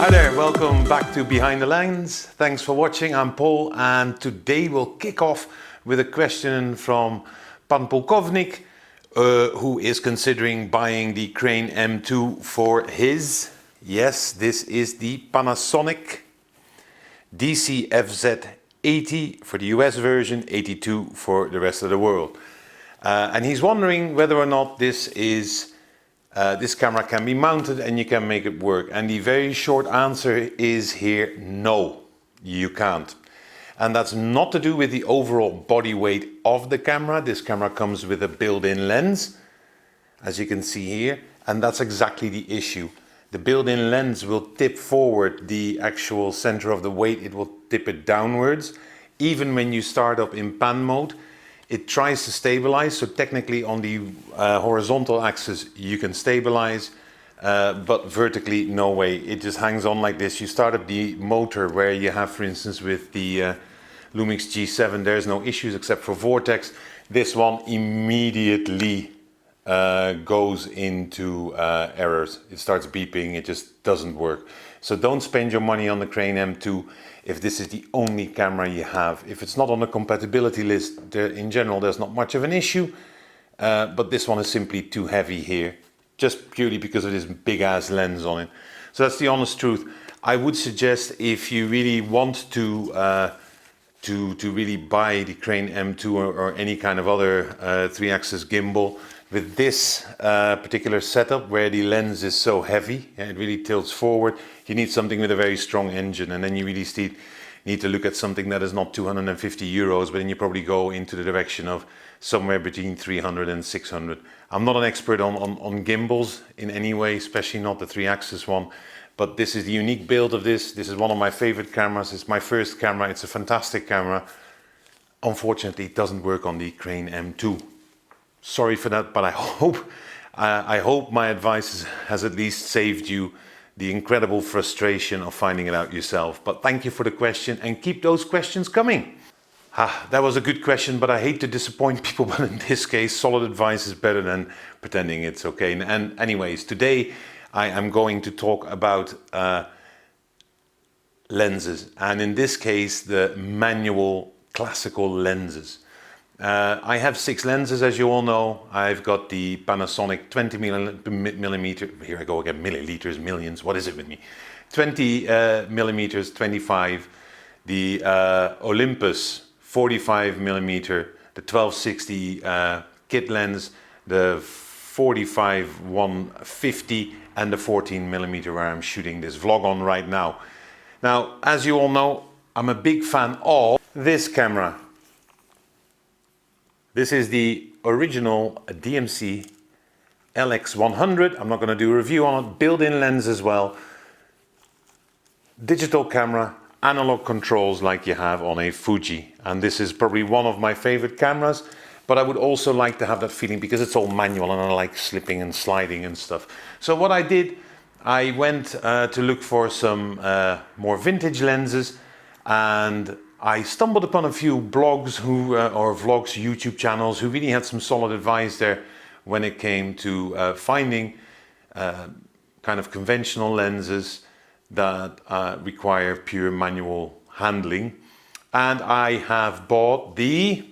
Hi there, welcome back to Behind the Lens. Thanks for watching, I'm Paul, and today we'll kick off with a question from Pan Polkovnik, who is considering buying the Crane M2 for his, yes, this is the Panasonic DC-FZ80 for the US version, 82 for the rest of the world. And he's wondering whether or not this camera can be mounted and you can make it work. And the very short answer is here, no, you can't. And that's not to do with the overall body weight of the camera. This camera comes with a built-in lens, as you can see here, and that's exactly the issue. The built-in lens will tip forward the actual center of the weight, it will tip it downwards. Even when you start up in pan mode, it tries to stabilize, so technically on the horizontal axis you can stabilize, but vertically no way. It just hangs on like this. You start up the motor where you have, for instance, with the Lumix G7, there's no issues except for vortex. This one immediately goes into errors. It starts beeping, it just doesn't work. So don't spend your money on the Crane M2 if this is the only camera you have. If it's not on the compatibility list, in general there's not much of an issue, but this one is simply too heavy here, just purely because of this big ass lens on it. So that's the honest truth. I would suggest, if you really want to really buy the Crane M2 or any kind of other 3-axis gimbal, with this particular setup where the lens is so heavy, it really tilts forward, you need something with a very strong engine, and then you really need to look at something that is not 250 euros, but then you probably go into the direction of somewhere between 300 and 600. I'm not an expert on gimbals in any way, especially not the 3-axis one, but this is the unique build of this. This is one of my favorite cameras. It's my first camera. It's a fantastic camera. Unfortunately, it doesn't work on the Crane M2. Sorry for that, but I hope my advice has at least saved you the incredible frustration of finding it out yourself. But thank you for the question, and keep those questions coming. That was a good question, but I hate to disappoint people, but in this case, solid advice is better than pretending it's okay. And anyways, today I am going to talk about lenses, and in this case, the manual classical lenses. I have 6 lenses, as you all know. I've got the Panasonic 20mm, here I go again, milliliters, millions, what is it with me? 20 millimeters, 25, the Olympus 45mm, the 1260 kit lens, the 45-150, and the 14mm where I'm shooting this vlog on right now. Now, as you all know, I'm a big fan of this camera. This is the original DMC LX100. I'm not going to do a review on it. Built-in lens as well. Digital camera, analog controls like you have on a Fuji. And this is probably one of my favorite cameras. But I would also like to have that feeling because it's all manual and I like slipping and sliding and stuff. So what I did, I went to look for some more vintage lenses, and I stumbled upon a few blogs or vlogs, YouTube channels, who really had some solid advice there when it came to finding kind of conventional lenses that require pure manual handling. And I have bought the,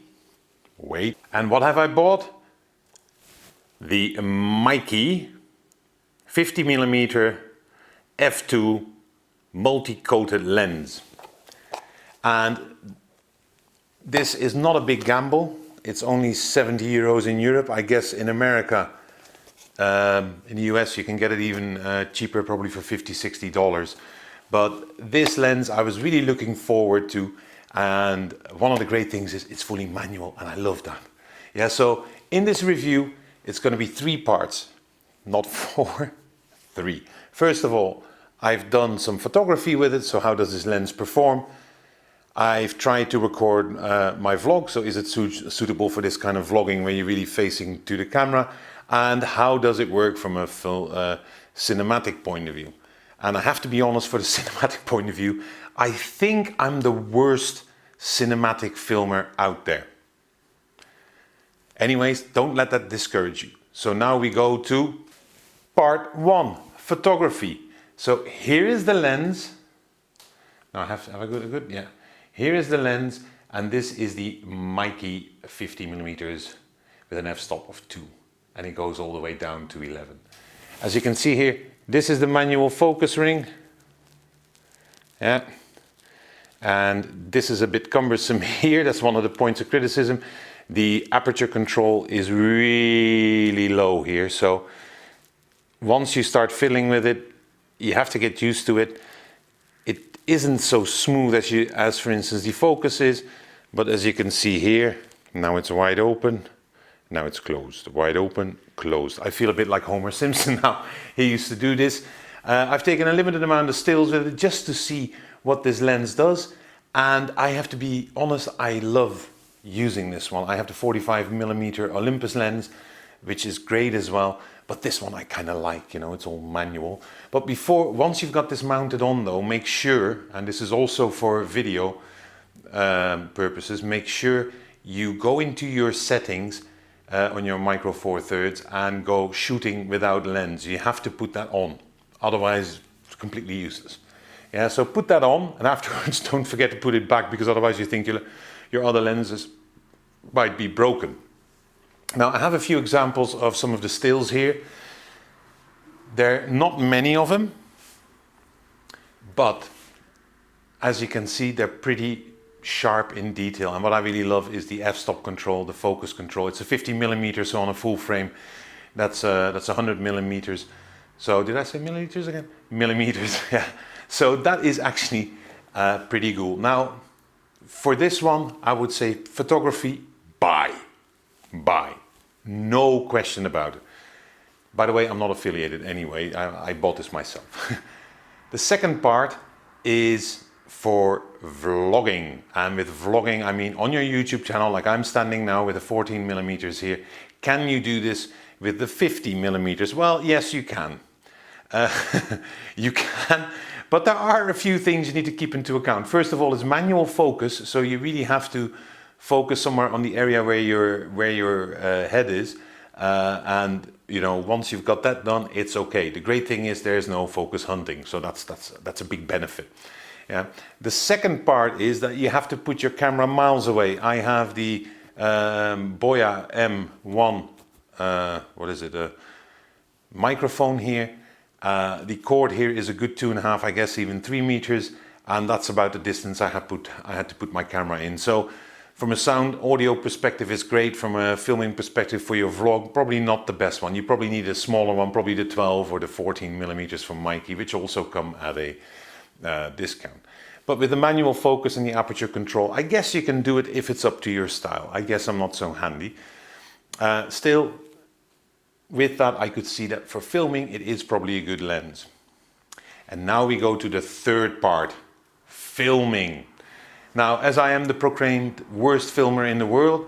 wait, and what have I bought? The Meike 50mm f2 multi-coated lens. And this is not a big gamble. It's only 70 euros in Europe. I guess in America, in the US, you can get it even cheaper, probably for $50, $60. But this lens I was really looking forward to. And one of the great things is it's fully manual, and I love that. Yeah, so in this review, it's going to be 3 parts, not 4, 3. First of all, I've done some photography with it. So how does this lens perform? I've tried to record my vlog, so is it suitable for this kind of vlogging where you're really facing to the camera, and how does it work from a cinematic point of view. And I have to be honest, for the cinematic point of view, I think I'm the worst cinematic filmer out there. Anyways, don't let that discourage you. So now we go to part 1, photography. So here is the lens. Now have I got a good? Yeah. Here is the lens, and this is the Meike 50mm with an f-stop of 2, and it goes all the way down to 11. As you can see here, this is the manual focus ring. Yeah. And this is a bit cumbersome here. That's one of the points of criticism. The aperture control is really low here. So once you start fiddling with it, you have to get used to it. It isn't so smooth as for instance the focus is, but as you can see here, now it's wide open, now it's closed, wide open, closed. I feel a bit like Homer Simpson now. He used to do this. I've taken a limited amount of stills with it just to see what this lens does, and I have to be honest, I love using this one. I have the 45mm Olympus lens, which is great as well, but this one I kind of like, you know, it's all manual. But once you've got this mounted on though, make sure, and this is also for video purposes, make sure you go into your settings on your Micro Four Thirds and go shooting without lens. You have to put that on, otherwise it's completely useless. Yeah, so put that on, and afterwards don't forget to put it back, because otherwise you think your other lenses might be broken. Now I have a few examples of some of the stills here. There are not many of them, but as you can see, they're pretty sharp in detail. And what I really love is the f-stop control, the focus control. It's a 50mm, so on a full frame, that's 100mm. So did I say milliliters again? Millimeters, yeah. So that is actually pretty cool. Now, for this one, I would say photography, buy. No question about it. By the way, I'm not affiliated anyway. I bought this myself. The second part is for vlogging. And with vlogging, I mean on your YouTube channel, like I'm standing now with the 14mm here. Can you do this with the 50mm? Well, yes, you can. You can. But there are a few things you need to keep into account. First of all, it's manual focus, so you really have to focus somewhere on the area where your head is, and you know, once you've got that done, it's okay. The great thing is there's no focus hunting, so that's a big benefit. Yeah. The second part is that you have to put your camera miles away. I have the Boya M1, what is it? Microphone here. The cord here is a good 2.5, I guess even 3 meters, and that's about the distance I had to put my camera in. So from a sound audio perspective, it's great. From a filming perspective for your vlog, probably not the best one. You probably need a smaller one, probably the 12 or the 14mm from Meike, which also come at a discount. But with the manual focus and the aperture control, I guess you can do it if it's up to your style. I guess I'm not so handy. Still, with that, I could see that for filming, it is probably a good lens. And now we go to the third part, filming. Now, as I am the proclaimed worst filmer in the world,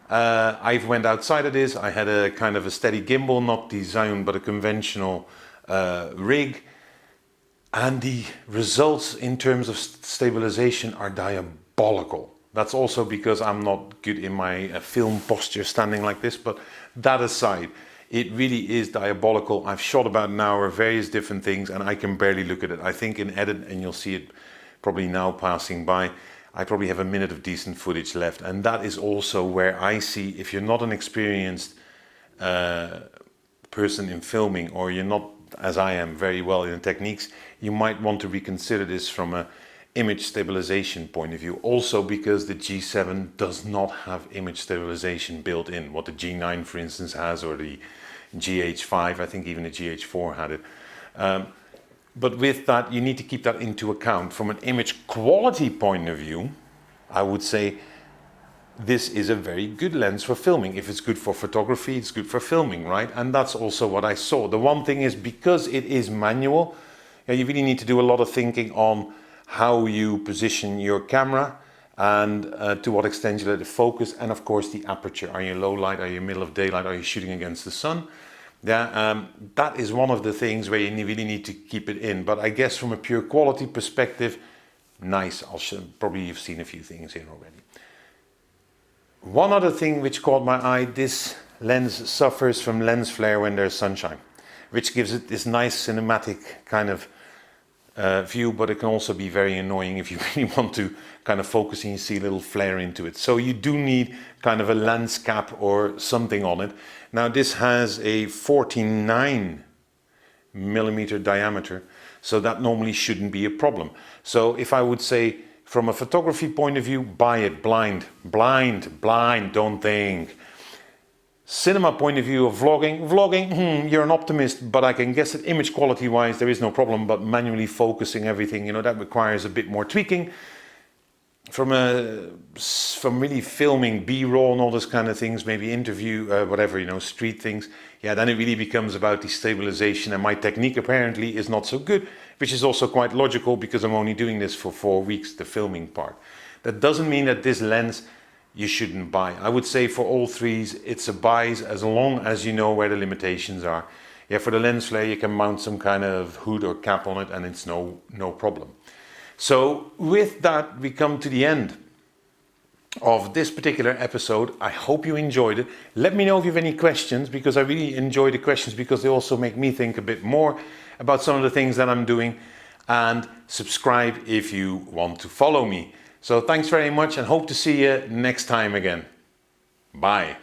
I've went outside of this. I had a kind of a steady gimbal, not the Zion, but a conventional rig. And the results in terms of stabilization are diabolical. That's also because I'm not good in my film posture standing like this, but that aside, it really is diabolical. I've shot about an hour, various different things, and I can barely look at it. I think in edit, and you'll see it probably now passing by, I probably have a minute of decent footage left. And that is also where I see, if you're not an experienced person in filming, or you're not, as I am, very well in the techniques, you might want to reconsider this from a image stabilization point of view. Also because the G7 does not have image stabilization built in, what the G9 for instance has, or the GH5, I think even the GH4 had it. But with that, you need to keep that into account. From an image quality point of view, I would say this is a very good lens for filming. If it's good for photography, it's good for filming, right? And that's also what I saw. The one thing is, because it is manual, you really need to do a lot of thinking on how you position your camera, and to what extent you let it focus, and of course the aperture. Are you low light? Are you middle of daylight? Are you shooting against the sun? Yeah, that is one of the things where you really need to keep it in. But I guess from a pure quality perspective, nice. Probably you've seen a few things here already. One other thing which caught my eye, this lens suffers from lens flare when there's sunshine, which gives it this nice cinematic kind of view, but it can also be very annoying if you really want to kind of focus and you see a little flare into it. So you do need kind of a lens cap or something on it. Now this has a 49mm diameter, so that normally shouldn't be a problem. So if I would say from a photography point of view, buy it blind, don't think. Cinema point of view of vlogging, you're an optimist, but I can guess that image quality wise there is no problem, but manually focusing everything, you know, that requires a bit more tweaking. From really filming B-roll and all those kind of things, maybe interview, whatever, you know, street things, yeah, then it really becomes about the stabilization, and my technique apparently is not so good, which is also quite logical because I'm only doing this for 4 weeks, the filming part. That doesn't mean that this lens you shouldn't buy. I would say for all threes it's a buy as long as you know where the limitations are. Yeah, for the lens flare you can mount some kind of hood or cap on it and it's no problem. So with that we come to the end of this particular episode. I hope you enjoyed it. Let me know if you have any questions, because I really enjoy the questions because they also make me think a bit more about some of the things that I'm doing. And subscribe if you want to follow me. So thanks very much and hope to see you next time again. Bye.